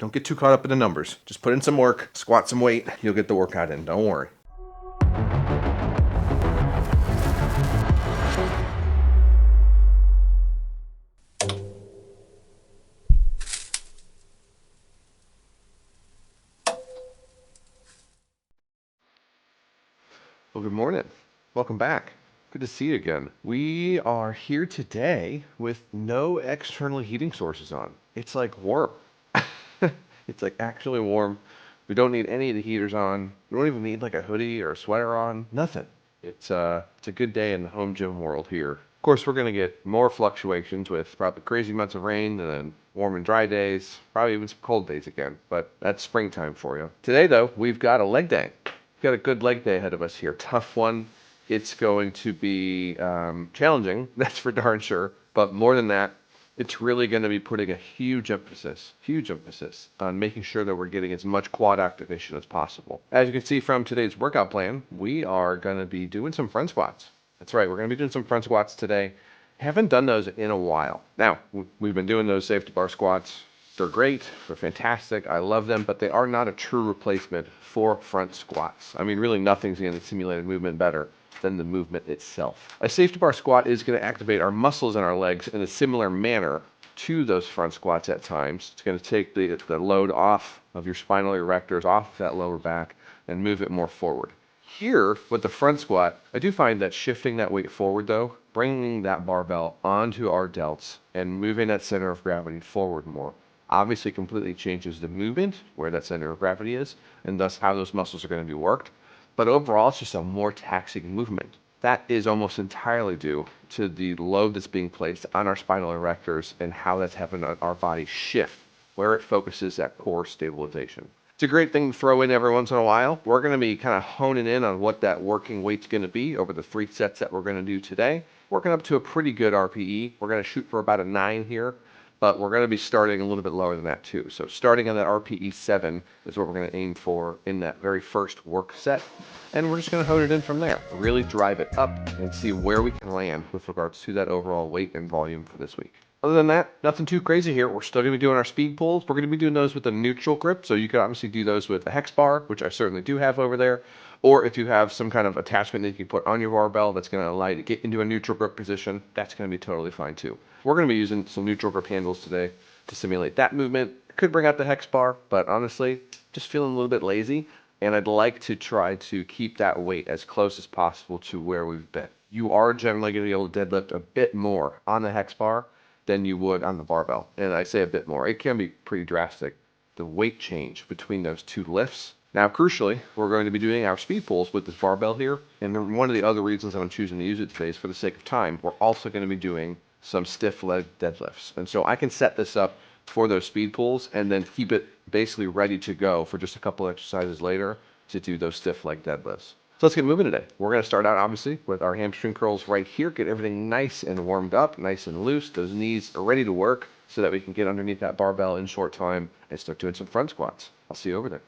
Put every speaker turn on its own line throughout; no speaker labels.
Don't get too caught up in the numbers. Just put in some work, squat some weight, you'll get the workout in. Don't worry. Well, good morning. Welcome back. Good to see you again. We are here today with no external heating sources on. It's like warm. It's like actually warm. We don't need any of the heaters on. We don't even need like a hoodie or a sweater on. Nothing. It's a good day in the home gym world here. Of course, we're going to get more fluctuations with probably crazy amounts of rain and then warm and dry days, probably even some cold days again, but that's springtime for you. Today, though, we've got a leg day. We've got a good leg day ahead of us here. Tough one. It's going to be challenging, that's for darn sure. But more than that, it's really going to be putting a huge emphasis on making sure that we're getting as much quad activation as possible. As you can see from today's workout plan, we are going to be doing some front squats. That's right, we're going to be doing some front squats today. Haven't done those in a while. Now, we've been doing those safety bar squats. They're great, they're fantastic, I love them, but they are not a true replacement for front squats. I mean, really nothing's going to simulate movement better than the movement itself. A safety bar squat is going to activate our muscles in our legs in a similar manner to those front squats at times. It's going to take the load off of your spinal erectors, off of that lower back, and move it more forward. Here, with the front squat, I do find that shifting that weight forward though, bringing that barbell onto our delts and moving that center of gravity forward more, obviously completely changes the movement, where that center of gravity is, and thus how those muscles are going to be worked. But overall, it's just a more taxing movement. That is almost entirely due to the load that's being placed on our spinal erectors and how that's having our body shift, where it focuses that core stabilization. It's a great thing to throw in every once in a while. We're going to be kind of honing in on what that working weight's going to be over the 3 sets that we're going to do today. Working up to a pretty good RPE. We're going to shoot for about a 9 here, but we're going to be starting a little bit lower than that too. So starting on that RPE 7 is what we're going to aim for in that very first work set. And we're just going to hone it in from there. Really drive it up and see where we can land with regards to that overall weight and volume for this week. Other than that, nothing too crazy here. We're still going to be doing our speed pulls. We're going to be doing those with a neutral grip. So you can obviously do those with a hex bar, which I certainly do have over there. Or if you have some kind of attachment that you can put on your barbell that's going to allow you to get into a neutral grip position, that's going to be totally fine too. We're going to be using some neutral grip handles today to simulate that movement. Could bring out the hex bar, but honestly, just feeling a little bit lazy. And I'd like to try to keep that weight as close as possible to where we've been. You are generally going to be able to deadlift a bit more on the hex bar than you would on the barbell. And I say a bit more. It can be pretty drastic, the weight change between those two lifts. Now, crucially, we're going to be doing our speed pulls with this barbell here. And one of the other reasons I'm choosing to use it today is for the sake of time. We're also going to be doing some stiff leg deadlifts. And so I can set this up for those speed pulls and then keep it basically ready to go for just a couple exercises later to do those stiff leg deadlifts. So let's get moving today. We're going to start out obviously with our hamstring curls right here. Get everything nice and warmed up, nice and loose. Those knees are ready to work so that we can get underneath that barbell in short time and start doing some front squats. I'll see you over there.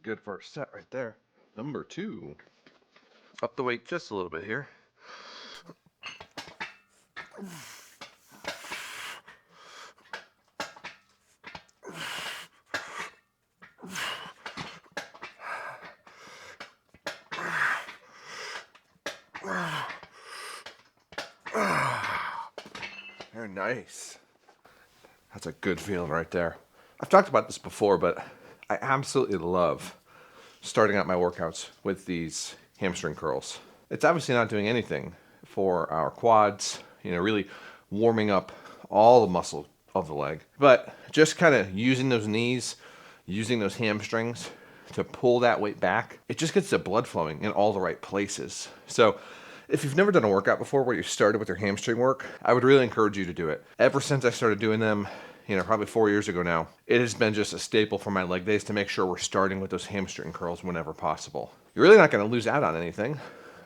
Good first set right there. Number 2. Up the weight just a little bit here. Very nice. That's a good feeling right there. I've talked about this before, but I absolutely love starting out my workouts with these hamstring curls. It's obviously not doing anything for our quads, really warming up all the muscle of the leg, but just kind of using those knees, using those hamstrings to pull that weight back. It just gets the blood flowing in all the right places. So if you've never done a workout before where you started with your hamstring work, I would really encourage you to do it. Ever since I started doing them, probably 4 years ago now, it has been just a staple for my leg days to make sure we're starting with those hamstring curls whenever possible. You're really not going to lose out on anything.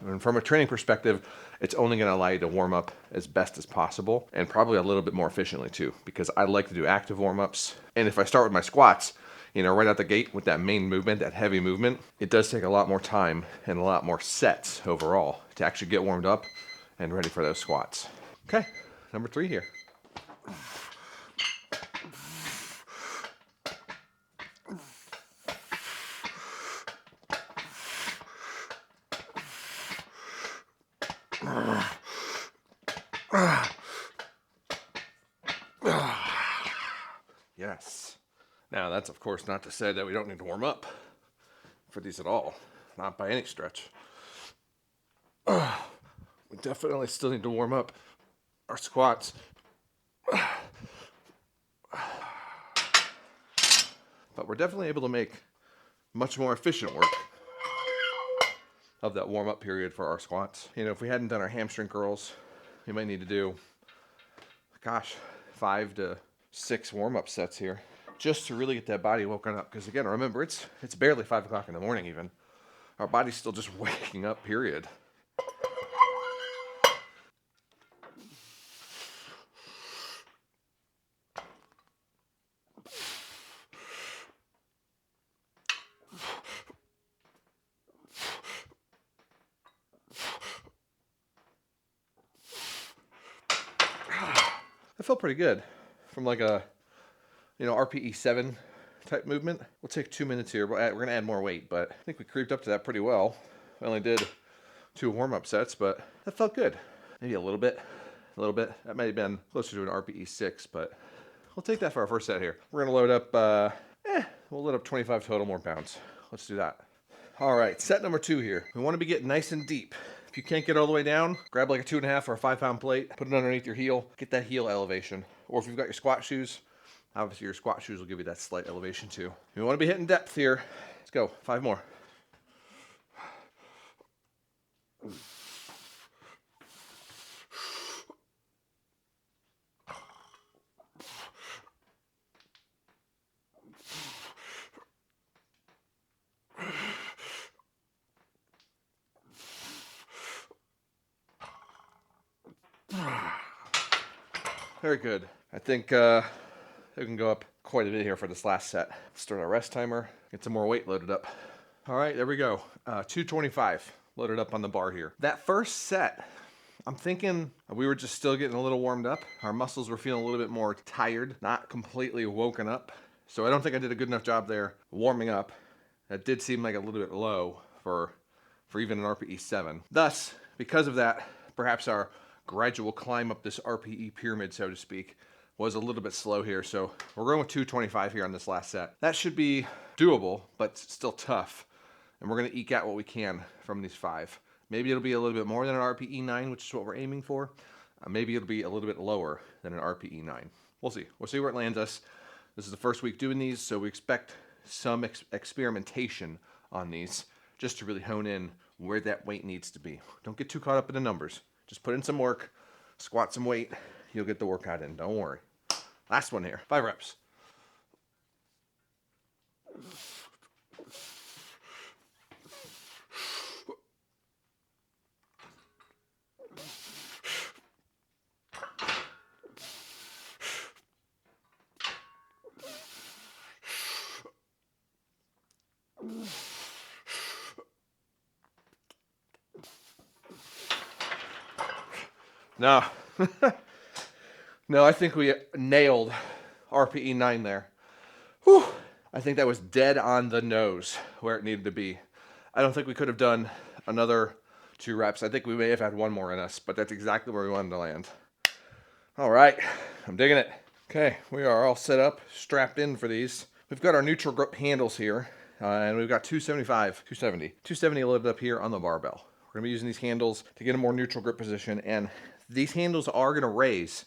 And from a training perspective, it's only going to allow you to warm up as best as possible and probably a little bit more efficiently too, because I like to do active warm-ups. And if I start with my squats, right out the gate with that main movement, that heavy movement, it does take a lot more time and a lot more sets overall to actually get warmed up and ready for those squats. Okay, number 3 here. Yes. Now, that's of course not to say that we don't need to warm up for these at all. Not by any stretch. We definitely still need to warm up our squats. But we're definitely able to make much more efficient work of that warm-up period for our squats. If we hadn't done our hamstring curls, we might need to do, 5 to 6 warm-up sets here just to really get that body woken up. Because again, remember, it's barely 5 o'clock in the morning even. Our body's still just waking up, period. That felt pretty good. From like a, RPE 7 type movement. We'll take 2 minutes here. We're going to add more weight, but I think we creeped up to that pretty well. I only did 2 warm-up sets, but that felt good. Maybe a little bit. That might have been closer to an RPE 6, but we'll take that for our first set here. We're going to load up, we'll load up 25 total more pounds. Let's do that. All right, set number 2 here. We want to be getting nice and deep. If you can't get all the way down, grab like a 2.5 or a 5-pound plate, put it underneath your heel, get that heel elevation. Or if you've got your squat shoes, obviously your squat shoes will give you that slight elevation too. You want to be hitting depth here. Let's go, 5 more. Very good. I think we can go up quite a bit here for this last set. Start our rest timer, get some more weight loaded up. All right, there we go. 225 loaded up on the bar here. That first set, I'm thinking we were just still getting a little warmed up. Our muscles were feeling a little bit more tired, not completely woken up. So I don't think I did a good enough job there warming up. That did seem like a little bit low for even an RPE 7. Thus, because of that, perhaps our gradual climb up this RPE pyramid, so to speak, was a little bit slow here. So we're going with 225 here on this last set. That should be doable, but still tough. And we're going to eke out what we can from these 5. Maybe it'll be a little bit more than an RPE 9, which is what we're aiming for. Maybe it'll be a little bit lower than an RPE 9. We'll see. We'll see where it lands us. This is the first week doing these, so we expect some experimentation on these just to really hone in where that weight needs to be. Don't get too caught up in the numbers. Just put in some work, squat some weight, you'll get the workout in, don't worry. Last one here, 5 reps. No, no, I think we nailed RPE 9 there. Whew. I think that was dead on the nose where it needed to be. I don't think we could have done another 2 reps. I think we may have had 1 more in us, but that's exactly where we wanted to land. All right, I'm digging it. Okay, we are all set up, strapped in for these. We've got our neutral grip handles here, and we've got 270 loaded up here on the barbell. We're gonna be using these handles to get a more neutral grip position, and these handles are gonna raise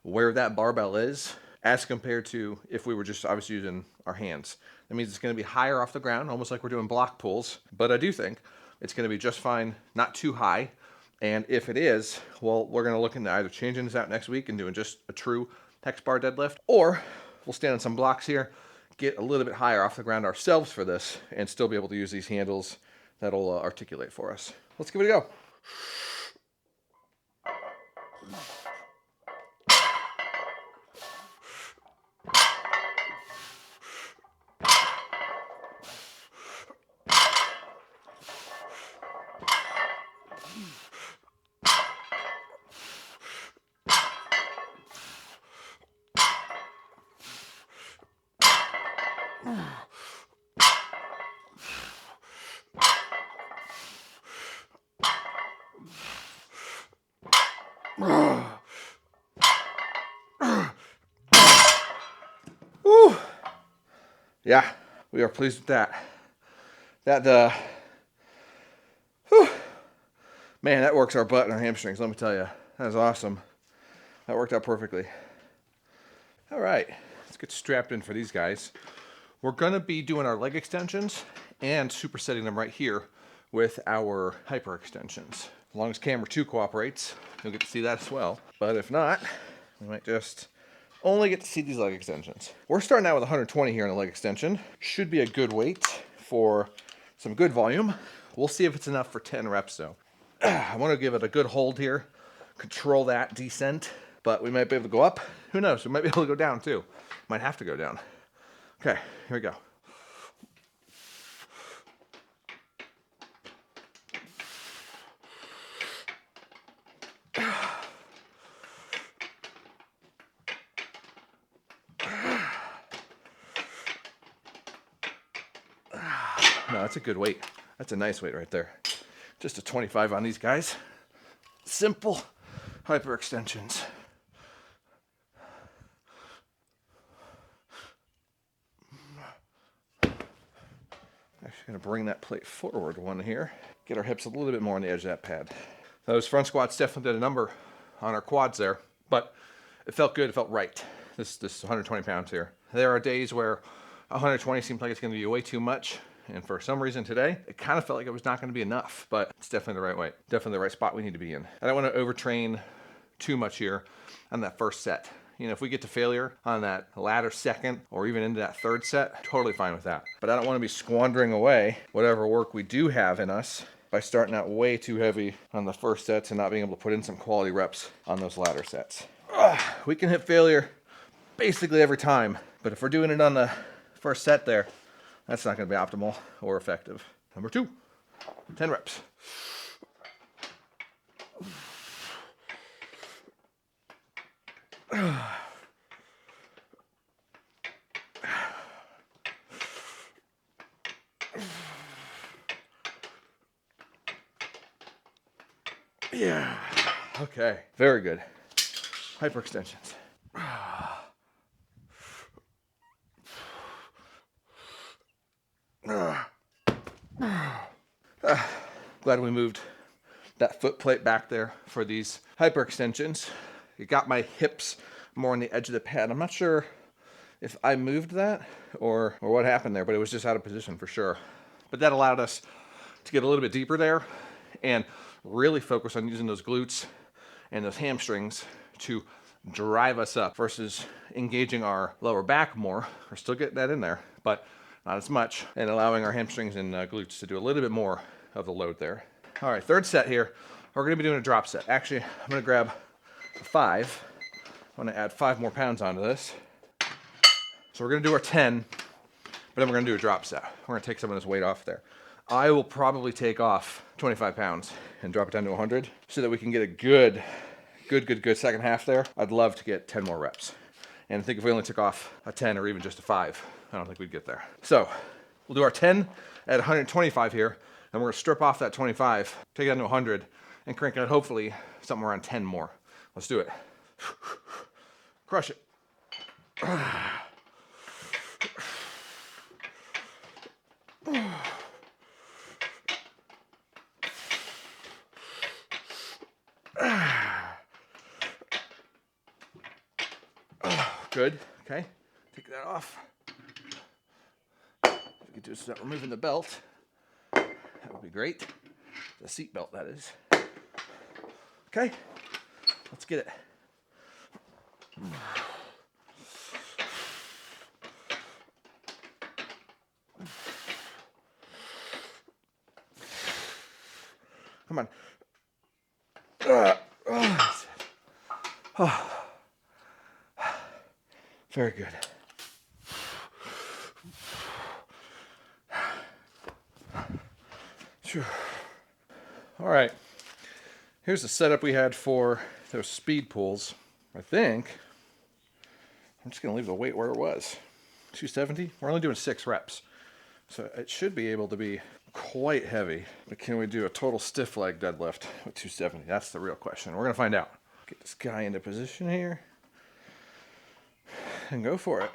where that barbell is as compared to if we were just obviously using our hands. That means it's gonna be higher off the ground, almost like we're doing block pulls, but I do think it's gonna be just fine, not too high. And if it is, well, we're gonna look into either changing this out next week and doing just a true hex bar deadlift, or we'll stand on some blocks here, get a little bit higher off the ground ourselves for this, and still be able to use these handles that'll articulate for us. Let's give it a go. Woo! Yeah, we are pleased with that. Whew. Man, that works our butt and our hamstrings, let me tell you. That is awesome. That worked out perfectly. All right, let's get strapped in for these guys. We're gonna be doing our leg extensions and supersetting them right here with our hyper extensions. As long as camera 2 cooperates, you'll get to see that as well. But if not, we might just only get to see these leg extensions. We're starting out with 120 here on the leg extension. Should be a good weight for some good volume. We'll see if it's enough for 10 reps though. I want to give it a good hold here, control that descent, but we might be able to go up. Who knows? We might be able to go down too. Might have to go down. Okay, here we go. No, that's a good weight. That's a nice weight right there. Just a 25 on these guys. Simple hyperextensions. Actually gonna bring that plate forward one here. Get our hips a little bit more on the edge of that pad. Those front squats definitely did a number on our quads there, but it felt good, it felt right. This 120 pounds here. There are days where 120 seems like it's gonna be way too much. And for some reason today, it kind of felt like it was not going to be enough, but it's definitely the right weight. Definitely the right spot we need to be in. I don't want to overtrain too much here on that first set. You know, if we get to failure on that latter second or even into that third set, totally fine with that. But I don't want to be squandering away whatever work we do have in us by starting out way too heavy on the first sets and not being able to put in some quality reps on those latter sets. We can hit failure basically every time, but if we're doing it on the first set there, that's not going to be optimal or effective. Number 2, 10 reps. Yeah. Okay. Very good. Hyperextensions. Glad we moved that foot plate back there for these hyperextensions. It got my hips more on the edge of the pad. I'm not sure if I moved that or what happened there, but it was just out of position for sure. But that allowed us to get a little bit deeper there and really focus on using those glutes and those hamstrings to drive us up versus engaging our lower back more. We're still getting that in there, but not as much, and allowing our hamstrings and glutes to do a little bit more of the load there. All right, third set here. We're gonna be doing a drop set. Actually, I'm gonna grab 5. I'm gonna add 5 more pounds onto this. So we're gonna do our 10, but then we're gonna do a drop set. We're gonna take some of this weight off there. I will probably take off 25 pounds and drop it down to 100 so that we can get a good second half there. I'd love to get 10 more reps. And I think if we only took off a 10 or even just a 5, I don't think we'd get there. So we'll do our 10 at 125 here, and we're gonna strip off that 25, take it down to 100, and crank out hopefully something around 10 more. Let's do it. Crush it. Good, okay, take that off. If we could just start removing the belt, that would be great. The seat belt, that is. Okay, let's get it. Come on. Oh, very good. All right. Here's the setup we had for those speed pulls. I think I'm just going to leave the weight where it was. 270. We're only doing 6 reps. So it should be able to be quite heavy. But can we do a total stiff leg deadlift with 270? That's the real question. We're going to find out. Get this guy into position here and go for it.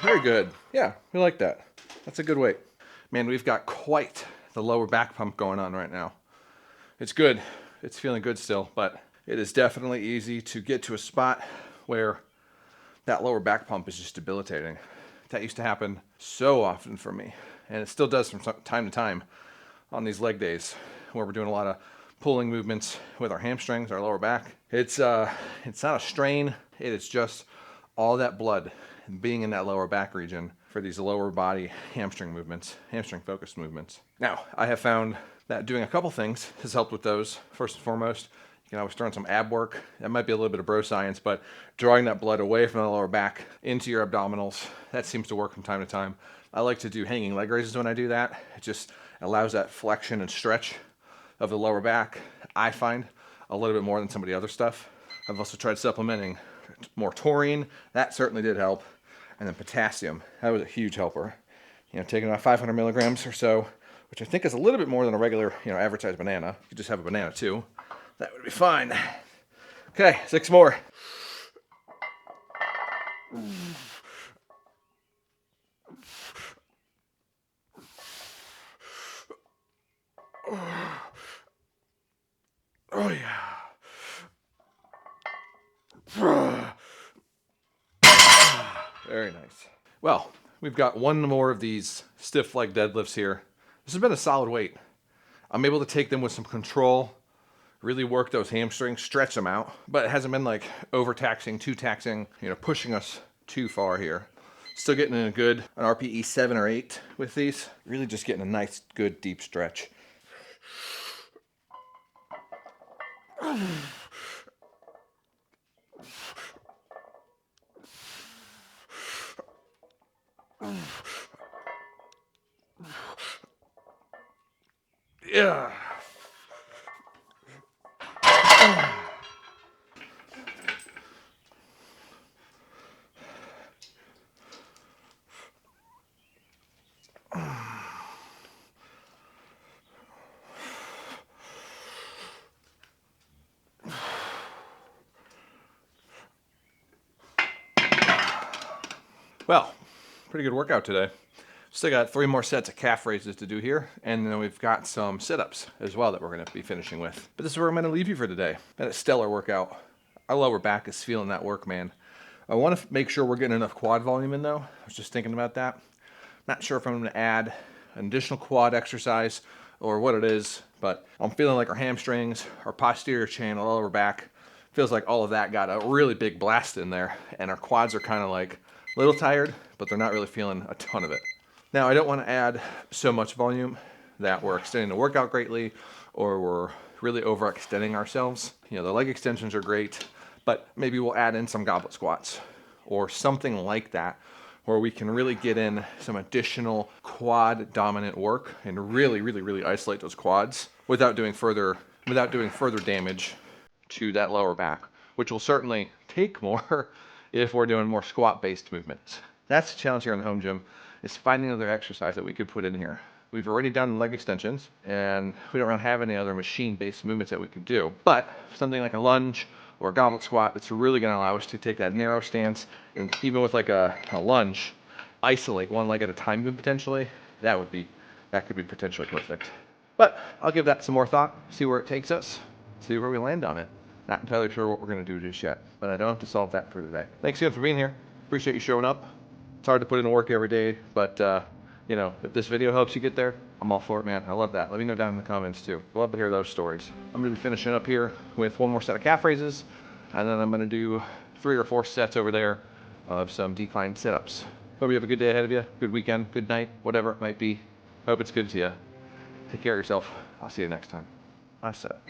Very good. Yeah, we like that. That's a good weight. Man, we've got quite the lower back pump going on right now. It's good. It's feeling good still, but it is definitely easy to get to a spot where that lower back pump is just debilitating. That used to happen so often for me, and it still does from time to time on these leg days where we're doing a lot of pulling movements with our hamstrings, our lower back. It's not a strain. It is just all that blood being in that lower back region for these lower body hamstring movements, hamstring focused movements. Now, I have found that doing a couple things has helped with those. First and foremost, you can always throw in some ab work. That might be a little bit of bro science, but drawing that blood away from the lower back into your abdominals, that seems to work from time to time. I like to do hanging leg raises when I do that. It just allows that flexion and stretch of the lower back, I find, a little bit more than some of the other stuff. I've also tried supplementing more taurine. That certainly did help. And then potassium, that was a huge helper. You know, taking about 500 milligrams or so, which I think is a little bit more than a regular, average size banana. You could just have a banana too. That would be fine. Okay, 6 more. Oh yeah. Very nice. Well, we've got one more of these stiff leg deadlifts here. This has been a solid weight. I'm able to take them with some control, really work those hamstrings, stretch them out, but it hasn't been like overtaxing, too taxing, pushing us too far here. Still getting in an RPE 7 or 8 with these. Really just getting a nice, good, deep stretch. Yeah. Well, pretty good workout today. Still got 3 more sets of calf raises to do here, and then we've got some sit-ups as well that we're going to be finishing with. But this is where I'm going to leave you for today. Been a stellar workout. Our lower back is feeling that work, man. I want to make sure we're getting enough quad volume in, though. I was just thinking about that. Not sure if I'm going to add an additional quad exercise or what it is, but I'm feeling like our hamstrings, our posterior chain, our lower back, feels like all of that got a really big blast in there, and our quads are kind of like a little tired, but they're not really feeling a ton of it. Now, I don't want to add so much volume that we're extending the workout greatly or we're really overextending ourselves. The leg extensions are great, but maybe we'll add in some goblet squats or something like that where we can really get in some additional quad dominant work and really, really, really isolate those quads without doing further damage to that lower back, which will certainly take more if we're doing more squat-based movements. That's the challenge here in the home gym, is finding another exercise that we could put in here. We've already done leg extensions, and we don't really have any other machine-based movements that we could do. But something like a lunge or a goblet squat, that's really going to allow us to take that narrow stance, and even with like a lunge, isolate one leg at a time potentially. That could be potentially perfect. But I'll give that some more thought, see where it takes us, see where we land on it. Not entirely sure what we're going to do just yet, but I don't have to solve that for today. Thanks again for being here. Appreciate you showing up. It's hard to put in work every day, but you know, if this video helps you get there, I'm all for it, man. I love that. Let me know down in the comments too. Love to hear those stories. I'm gonna be finishing up here with one more set of calf raises, and then I'm gonna do 3 or 4 sets over there of some decline sit-ups. Hope you have a good day ahead of you, good weekend, good night, whatever it might be. Hope it's good to you. Take care of yourself. I'll see you next time. Nice set.